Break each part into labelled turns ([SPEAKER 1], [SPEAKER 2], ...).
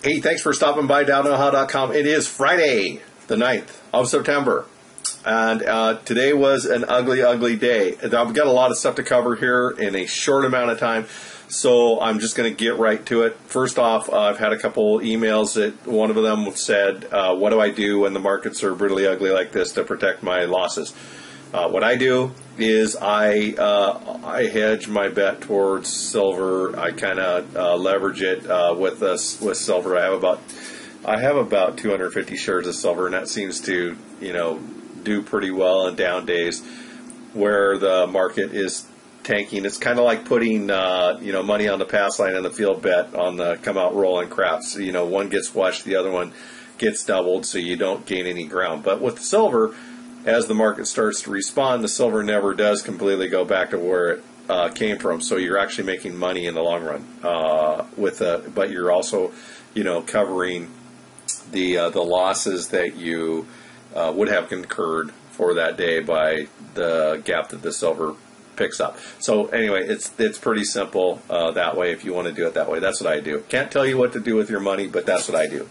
[SPEAKER 1] Hey, thanks for stopping by DowKnowHow.com. It is Friday, the 9th of September. And today was an ugly, ugly day. I've got a lot of stuff to cover here in a short amount of time, so I'm just going to get right to it. First off, I've had a couple emails that one of them said, what do I do when the markets are brutally ugly like this to protect my losses? What I do is I hedge my bet towards silver. I kind of leverage it with silver. I have about 250 shares of silver, and that seems to do pretty well in down days where the market is tanking. It's kind of like putting money on the pass line in the field bet on the come out rolling craps. One gets washed, the other one gets doubled, so you don't gain any ground. But with silver, as the market starts to respond, the silver never does completely go back to where it came from. So you're actually making money in the long run but you're also covering the losses that you would have incurred for that day by the gap that the silver picks up. So anyway, it's pretty simple that way. If you want to do it that way, that's what I do. Can't tell you what to do with your money, but that's what I do.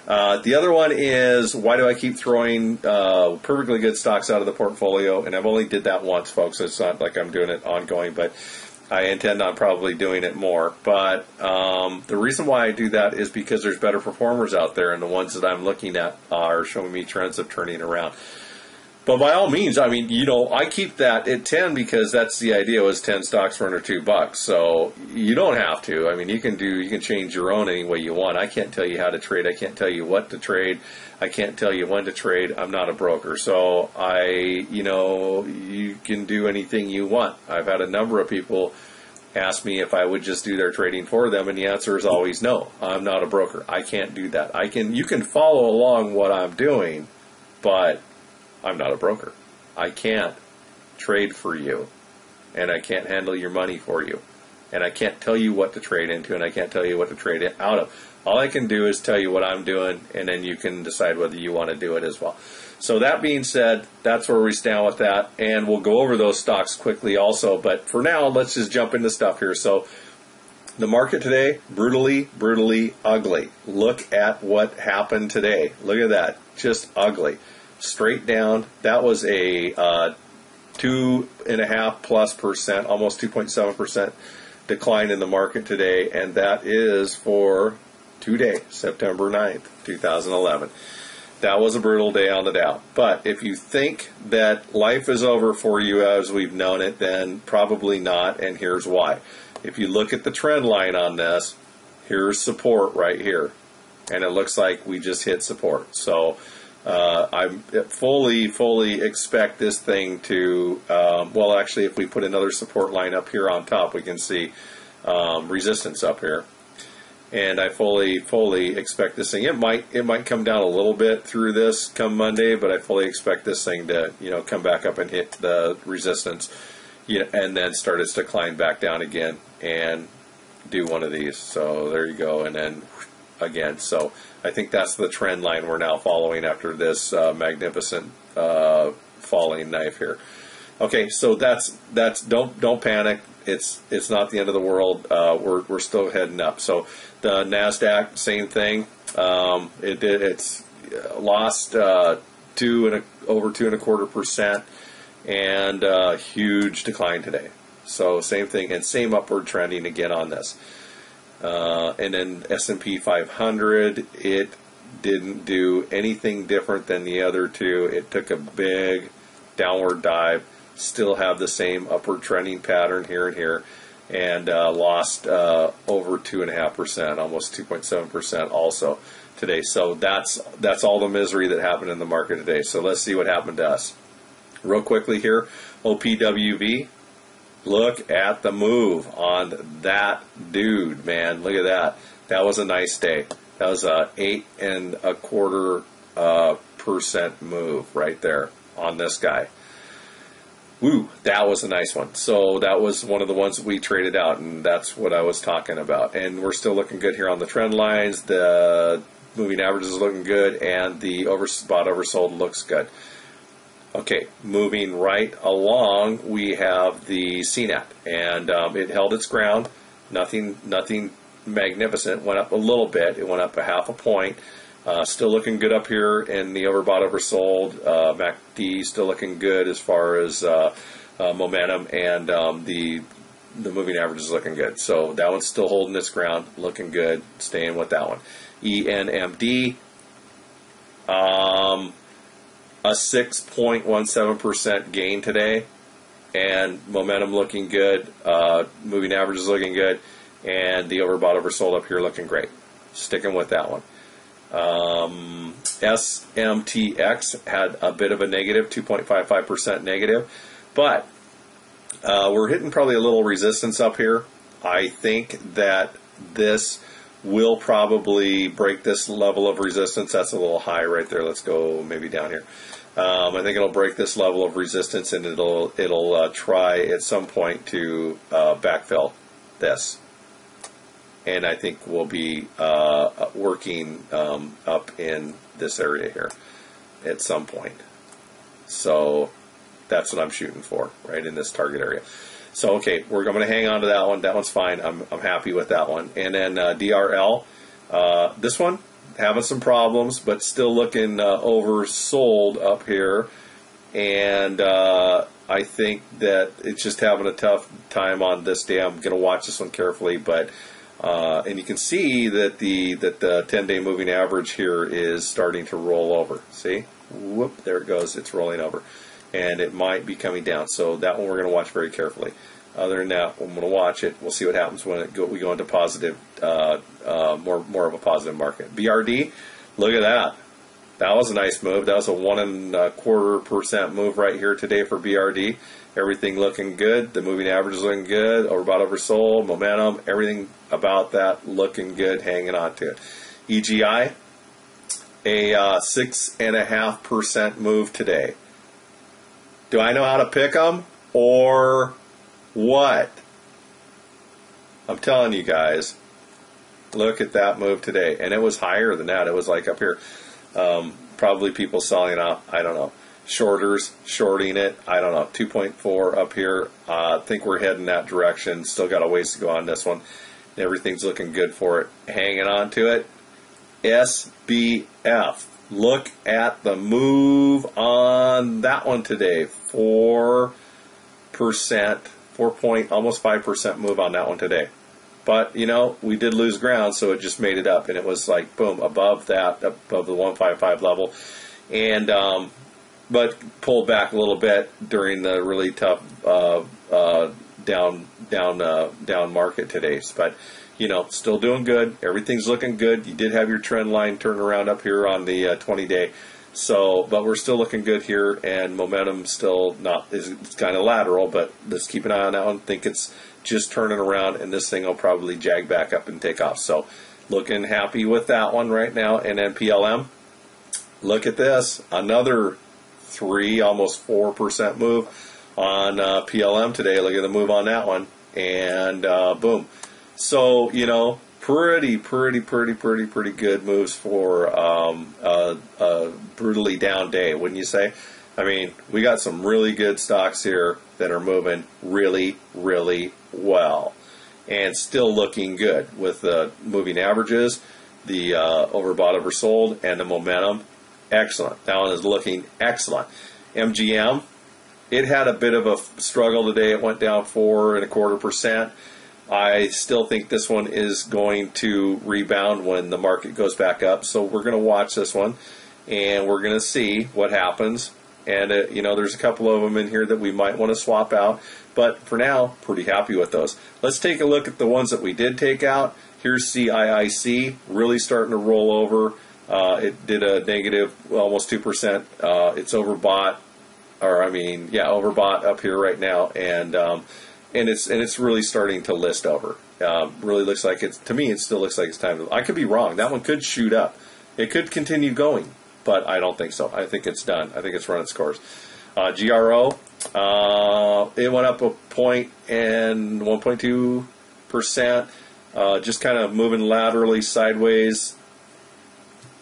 [SPEAKER 1] The other one is, why do I keep throwing perfectly good stocks out of the portfolio? And I've only did that once, folks. It's not like I'm doing it ongoing, but I intend on probably doing it more. But the reason why I do that is because there's better performers out there, and the ones that I'm looking at are showing me trends of turning around. But by all means, I mean, I keep that at 10 because that's the idea, was 10 stocks for under $2. So you don't have to. I mean, you can change your own any way you want. I can't tell you how to trade. I can't tell you what to trade. I can't tell you when to trade. I'm not a broker. So you can do anything you want. I've had a number of people ask me if I would just do their trading for them, and the answer is always no. I'm not a broker. I can't do that. You can follow along what I'm doing, but I'm not a broker. I can't trade for you, and I can't handle your money for you, and I can't tell you what to trade into, and I can't tell you what to trade it out of. All I can do is tell you what I'm doing, and then you can decide whether you want to do it as well. So that being said, that's where we stand with that, and we'll go over those stocks quickly also, but for now, let's just jump into stuff here. So the market today, brutally, brutally ugly. Look at what happened today. Look at that. Just ugly. Straight down. That was a 2.5+%, almost 2.7% decline in the market today, and that is for today, September 9th, 2011. That was a brutal day on the Dow. But if you think that life is over for you as we've known it, then probably not, and here's why. If you look at the trend line on this, here's support right here, and it looks like we just hit support. So I fully expect this thing to, actually, if we put another support line up here on top, we can see resistance up here. And I fully expect this thing. It might come down a little bit through this come Monday, but I fully expect this thing to come back up and hit the resistance, and then start its decline back down again and do one of these. So there you go, and then again. So I think that's the trend line we're now following after this magnificent falling knife here. Okay, so that's don't panic. It's not the end of the world. We're still heading up. So the Nasdaq, same thing. It's lost over 2.25%, and huge decline today. So same thing, and same upward trending again on this. And then S&P 500, it didn't do anything different than the other two. It took a big downward dive, still have the same upward trending pattern here and here, and lost over 2.5%, almost 2.7% also today. So that's all the misery that happened in the market today. So let's see what happened to us. Real quickly here, OPWV. Look at the move on that dude, man. Look at that. That was a nice day. That was a 8.25% move right there on this guy. Woo, that was a nice one. So that was one of the ones that we traded out, and that's what I was talking about. And we're still looking good here on the trend lines. The moving average is looking good, and the spot oversold looks good. Okay, moving right along, we have the CNET, and it held its ground. Nothing magnificent. Went up a little bit. It went up a half a point. Still looking good up here in the overbought, oversold. MACD still looking good as far as momentum, and the moving average is looking good. So that one's still holding its ground, looking good. Staying with that one. ENMD, a 6.17% gain today, and momentum looking good. Moving average is looking good, and the overbought, oversold up here looking great. Sticking with that one. SMTX had a bit of a negative, 2.55% negative, but we're hitting probably a little resistance up here. I think that this will probably break this level of resistance. That's a little high right there. Let's go maybe down here. I think it'll break this level of resistance, and it'll try at some point to backfill this. And I think we'll be working up in this area here at some point. So that's what I'm shooting for, right in this target area. So okay, we're going to hang on to that one. That one's fine. I'm happy with that one. And then DRL, this one having some problems, but still looking oversold up here. And I think that it's just having a tough time on this day. I'm going to watch this one carefully, but. And you can see that the 10-day moving average here is starting to roll over. See? Whoop, there it goes. It's rolling over. And it might be coming down. So that one we're going to watch very carefully. Other than that, I'm going to watch it. We'll see what happens when we go into positive, more of a positive market. BRD, look at that. That was a nice move. That was a 1.25% move right here today for BRD. Everything looking good. The moving average is looking good. Overbought, oversold, momentum, everything about that looking good. Hanging on to it. EGI, a 6.5% move today. Do I know how to pick them or what? I'm telling you guys. Look at that move today, and it was higher than that. It was like up here. Probably people selling off. I don't know. Shorters shorting it. I don't know. 2.4 up here. I think we're heading that direction. Still got a ways to go on this one. Everything's looking good for it. Hanging on to it. SBF. Look at the move on that one today. 4%, 4 almost 5% move on that one today. But, you know, we did lose ground, so it just made it up. And it was like, boom, above that, above the 155 level. And, but pulled back a little bit during the really tough down market today. But, you know, still doing good. Everything's looking good. You did have your trend line turn around up here on the 20-day. So, but we're still looking good here, and momentum still it's kind of lateral, but let's keep an eye on that one. Think it's just turning around, and this thing will probably jag back up and take off. So, looking happy with that one right now. And then PLM, look at this, another 3, almost 4% move on PLM today. Look at the move on that one, and boom. So, you know, pretty good moves for a brutally down day, wouldn't you say? I mean, we got some really good stocks here that are moving really well and still looking good with the moving averages, the overbought, oversold, and the momentum. Excellent. That one is looking excellent. MGM, it had a bit of a struggle today. It went down 4.25%. I still think this one is going to rebound when the market goes back up. So we're going to watch this one, and we're going to see what happens. And, you know, there's a couple of them in here that we might want to swap out. But for now, pretty happy with those. Let's take a look at the ones that we did take out. Here's CIIC, really starting to roll over. It did a negative almost 2%. It's overbought, overbought up here right now. And it's really starting to list over. Really looks like to me, it still looks like it's time to. I could be wrong. That one could shoot up. It could continue going, but I don't think so. I think it's done. I think it's run its course. GRO, it went up a point and 1.2%. Just kind of moving laterally sideways.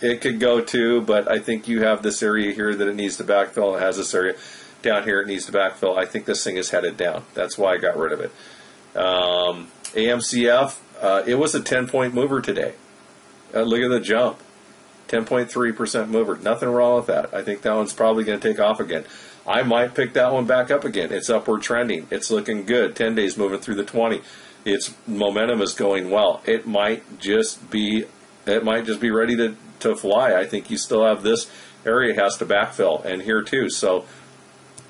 [SPEAKER 1] It could go too, but I think you have this area here that it needs to backfill. It has this area down here it needs to backfill. I think this thing is headed down. That's why I got rid of it. AMCF, It was a 10-point mover today. Look at the jump. 10.3% mover. Nothing wrong with that. I think that one's probably going to take off again. I might pick that one back up again. It's upward trending. It's looking good. 10 days moving through the 20. Its momentum is going well. It might just be ready to fly. I think you still have this area has to backfill, and here too. So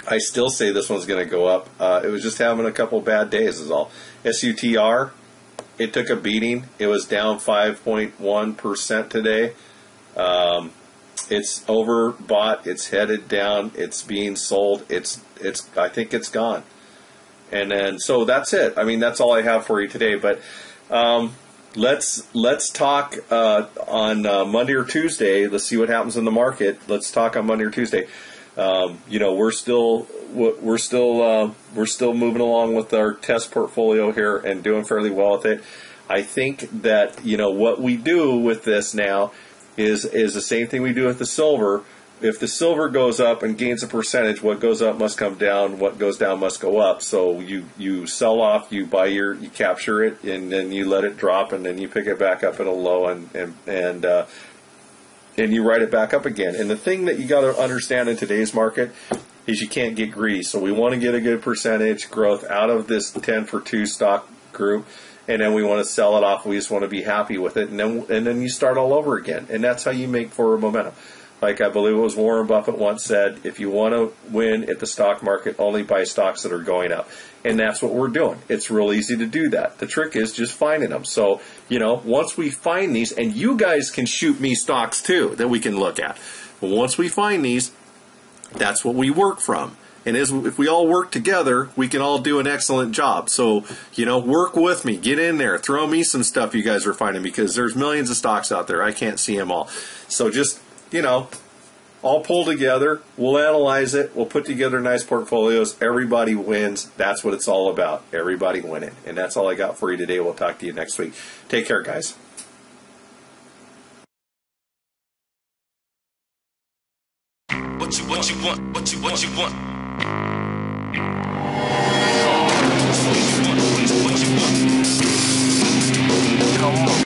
[SPEAKER 1] I still say this one's going to go up. It was just having a couple bad days is all. SUTR, it took a beating. It was down 5.1% today. It's overbought. It's headed down. It's being sold. I think it's gone. And then, so that's it. I mean, that's all I have for you today. But let's talk on Monday or Tuesday. Let's see what happens in the market. Let's talk on Monday or Tuesday. We're still moving along with our test portfolio here and doing fairly well with it. I think that what we do with this now is the same thing we do with the silver. If the silver goes up and gains a percentage, what goes up must come down, what goes down must go up. So you sell off, you capture it, and then you let it drop, and then you pick it back up at a low, and you write it back up again. And the thing that you got to understand in today's market is you can't get greedy. So we want to get a good percentage growth out of this 10 for 2 stock group, and then we want to sell it off. We just want to be happy with it, and then you start all over again. And that's how you make forward momentum. Like I believe it was Warren Buffett once said, if you want to win at the stock market, only buy stocks that are going up. And that's what we're doing. It's real easy to do that. The trick is just finding them. So, once we find these, and you guys can shoot me stocks too that we can look at. But once we find these, that's what we work from. And if we all work together, we can all do an excellent job. So, work with me. Get in there. Throw me some stuff you guys are finding, because there's millions of stocks out there. I can't see them all. So just, all pull together. We'll analyze it. We'll put together nice portfolios. Everybody wins. That's what it's all about. Everybody winning. And that's all I got for you today. We'll talk to you next week. Take care, guys. What you want?